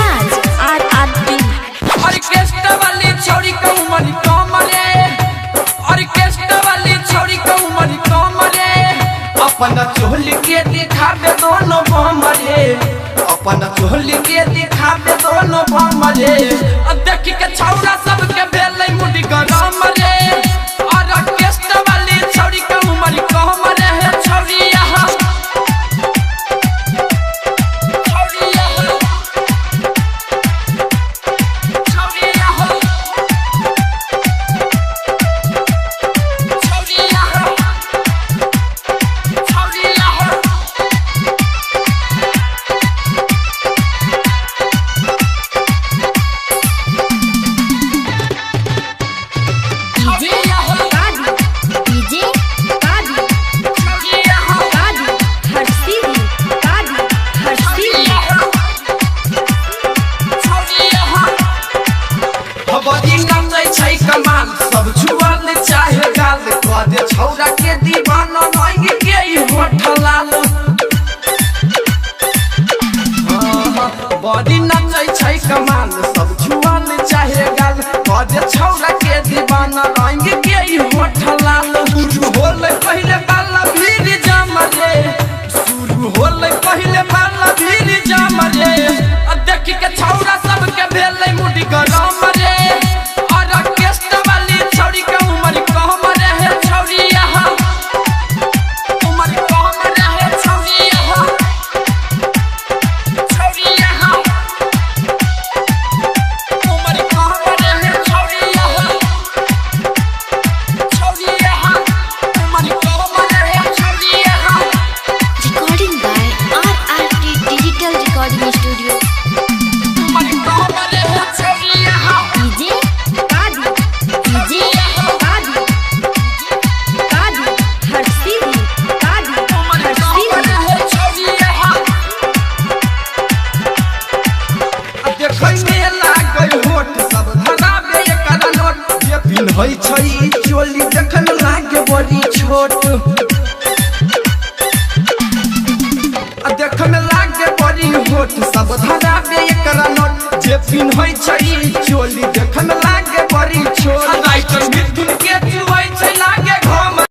राज RRT orchestra वाली छोरी कमरी कमरे ऑर्केस्ट्रा वाली छोरी कमरी कमरे अपना चोली के दिखावे दोनों बमरे अपना चोली के दिखावे दोनों बमरे देख के छौरा सबके भेलै मुड़ी गरम रे और ऑर्केस्ट्रा वाली छोरी कमरी कमरे है छोरी यहाँ कमाल सब छुआल चाहे गाल कदे छौरा के दीवाना मांग के होठलाल बॉडी नचै छै कमाल सब छुआल चाहे गाल कदे छौरा के दीवाना मांग के होठलाल शुरू होले पहले बाला भीड़ जम रे शुरू होले पहले बाला भीड़ जम रे देख के छौरा सबके भेलै मुड़ी गरम रे होई छै चोली देखन लागे बड़ी छोट देख में लागे बड़ी होट सब धराबे एकरा नोट जे पिन होई छै चोली देखन लागे